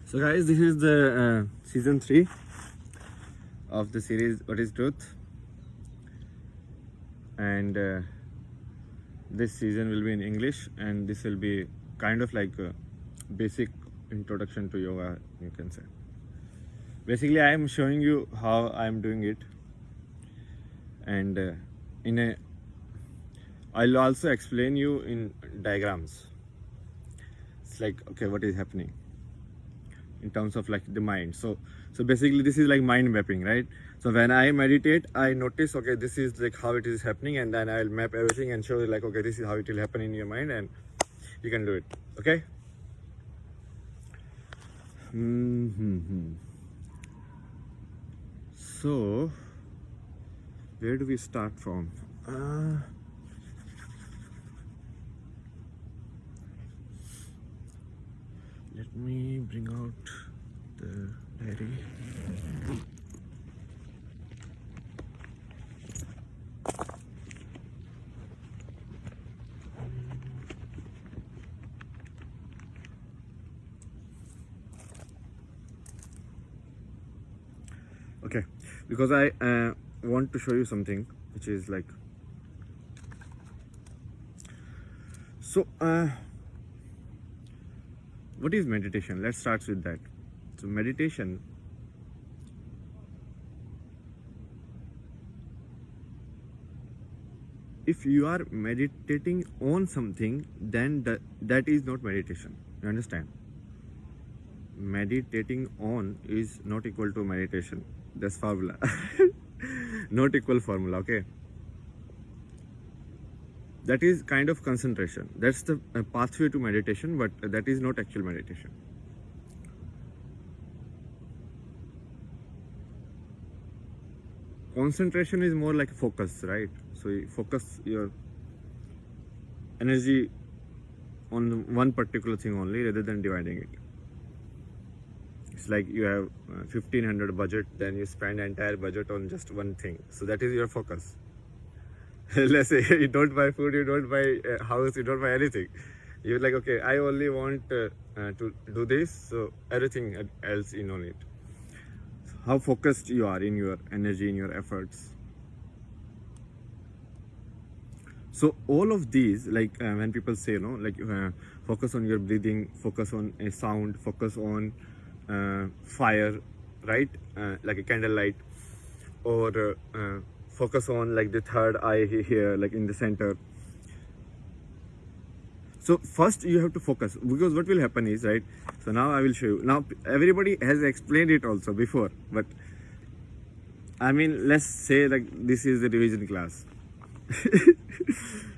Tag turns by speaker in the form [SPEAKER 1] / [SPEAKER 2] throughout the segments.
[SPEAKER 1] So guys, this is the season 3 of the series What is Truth, and this season will be in English, and this will be kind of like a basic introduction to yoga, you can say. Basically, I am showing you how I am doing it, and I'll also explain you in diagrams. It's like, okay, what is happening in terms of like the mind. So basically this is like mind mapping, right? So when I meditate, I notice, okay, this is like how it is happening, and then I'll map everything and show you like, okay, this is how it will happen in your mind, and you can do it. Okay. So where do we start from? Let me bring out the diary. Okay, because I want to show you something which is like, so what is meditation? Let's start with that. So meditation, if you are meditating on something, then that is not meditation. You understand? Meditating on is not equal to meditation. That's formula. Not equal formula, okay? That is kind of concentration. That's the pathway to meditation, but that is not actual meditation. Concentration is more like focus, right? So you focus your energy on one particular thing only rather than dividing it. It's like you have 1500 budget, then you spend entire budget on just one thing. So that is your focus. Let's say you don't buy food, you don't buy a house, you don't buy anything. You're like, okay, I only want to do this, so everything else in on it. How focused you are in your energy, in your efforts. So all of these, like when people say, no, like focus on your breathing, focus on a sound, focus on fire, right? Like a candlelight, or focus on like the third eye here, like in the center. So first you have to focus, because what will happen is, right? So now I will show you. Now everybody has explained it also before, but I mean, let's say like this is the revision class.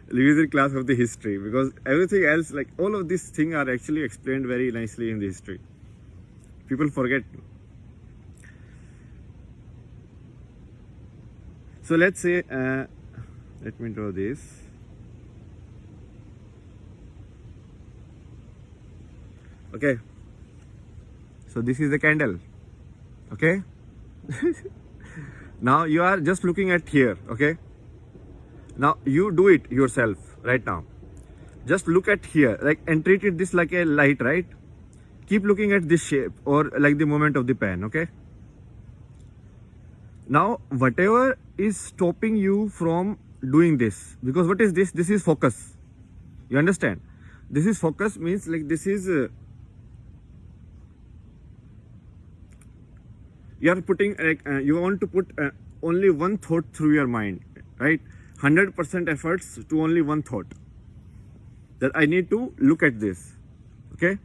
[SPEAKER 1] Revision class of the history, because everything else, like all of these things are actually explained very nicely in the history. People forget. So let's say, let me draw this. Okay. So this is the candle. Okay. Now you are just looking at here. Okay. Now you do it yourself right now. Just look at here, like, and treat it this like a light, right? Keep looking at this shape or like the movement of the pen, okay? Now, whatever is stopping you from doing this, because what is this? This is focus. You understand? This is focus, means like this is, you are putting, like, you want to put only one thought through your mind, right? 100% efforts to only one thought. That I need to look at this, okay?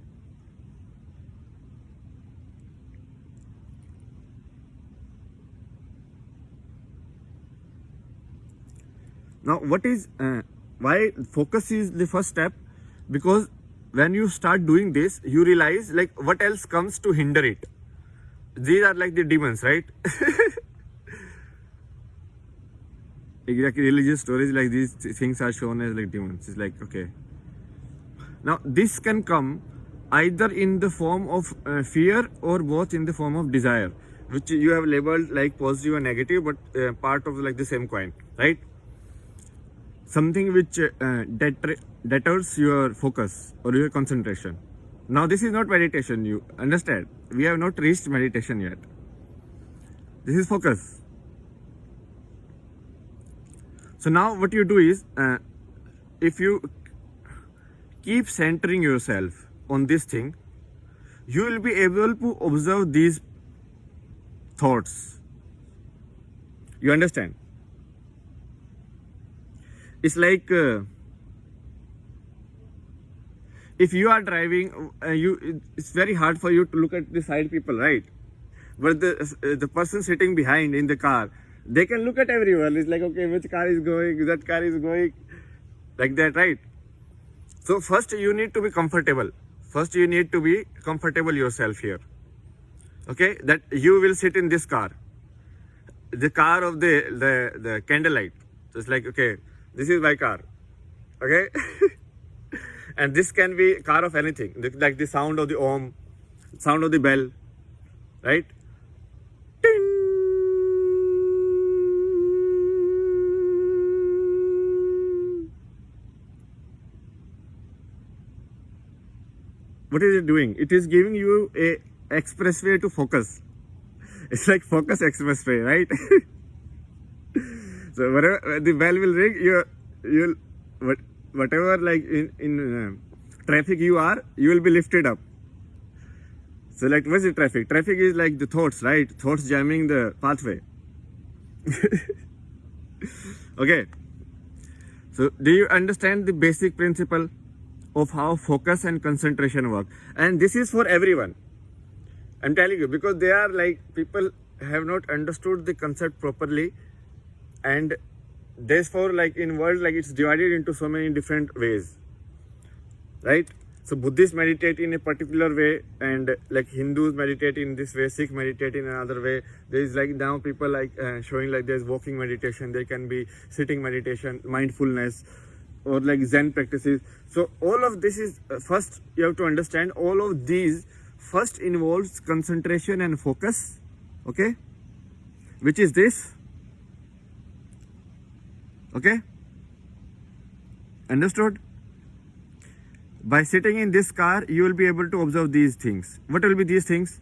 [SPEAKER 1] Now, what is why focus is the first step? Because when you start doing this, you realize like what else comes to hinder it. These are like the demons, right? Exactly, religious stories like these things are shown as like demons. It's like, okay. Now, this can come either in the form of fear, or both in the form of desire, which you have labeled like positive and negative, but part of like the same coin, right? Something which deters your focus or your concentration. Now this is not meditation, you understand? We have not reached meditation yet. This is focus. So now what you do is, if you keep centering yourself on this thing, you will be able to observe these thoughts. You understand? It's like if you are driving, it's very hard for you to look at the side people, right? But the person sitting behind in the car, they can look at everyone. It's like, okay, which car is going, that car is going, like that, right? So first you need to be comfortable. First you need to be comfortable yourself here. Okay, that you will sit in this car, the car of the candlelight. So it's like, okay, this is my car, okay? And this can be car of anything, like the sound of the om, sound of the bell, right? Ting! What is it doing? It is giving you a expressway to focus. It's like focus expressway, right? So whatever the bell will ring, you'll whatever, like in traffic you will be lifted up. So like, what's the traffic? Traffic is like the thoughts, right? Thoughts jamming the pathway. Okay. So do you understand the basic principle of how focus and concentration work? And this is for everyone. I'm telling you, because they are like, people have not understood the concept properly, and therefore, like in world, like it's divided into so many different ways, right? So Buddhists meditate in a particular way, and like Hindus meditate in this way, Sikh meditate in another way. There is like now people like showing like there's walking meditation, there can be sitting meditation, mindfulness, or like Zen practices. So all of this is first you have to understand, all of these first involves concentration and focus, okay, which is this, okay, understood? By sitting in this car, you will be able to observe these things. What will be these things?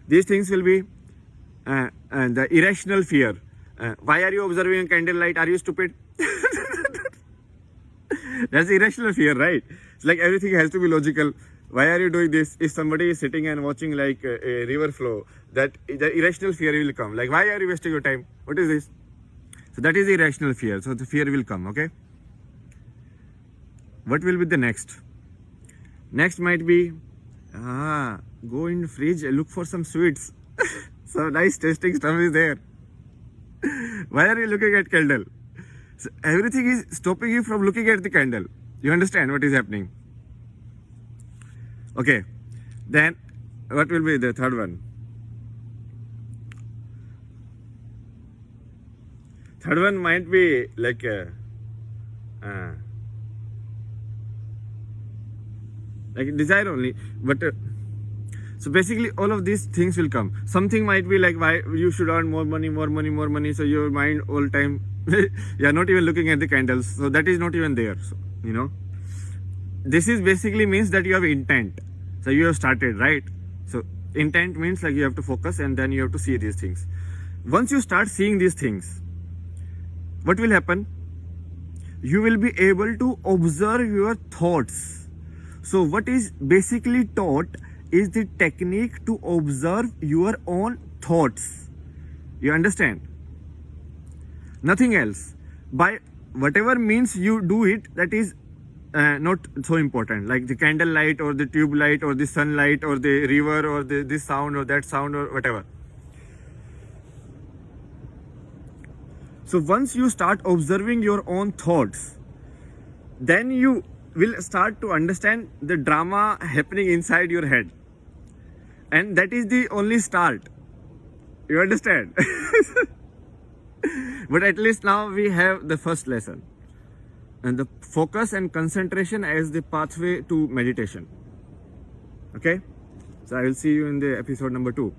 [SPEAKER 1] These things will be the irrational fear. Why are you observing a candlelight? Are you stupid? That's irrational fear, right? It's like everything has to be logical. Why are you doing this? If somebody is sitting and watching like a river flow, that the irrational fear will come. Like, why are you wasting your time? What is this? So that is irrational fear. So the fear will come, okay? What will be the next? Next might be, go in the fridge, look for some sweets. Some nice tasting stuff is there. Why are you looking at candle? So everything is stopping you from looking at the candle. You understand what is happening? Okay. Then what will be the third one? Third one might be like desire only, but so basically all of these things will come. Something might be like, why you should earn more money, so your mind all time you are not even looking at the candles, so that is not even there. So, you know, this is basically means that you have intent, so you have started, right? So intent means like you have to focus and then you have to see these things. Once you start seeing these things, what will happen? You will be able to observe your thoughts. So what is basically taught is the technique to observe your own thoughts. You understand? Nothing else. By whatever means you do it, that is not so important. Like the candle light or the tube light or the sunlight or the river or this sound or that sound or whatever. So once you start observing your own thoughts, then you will start to understand the drama happening inside your head. And that is the only start. You understand? But at least now we have the first lesson. And the focus and concentration as the pathway to meditation. Okay? So I will see you in the episode number 2.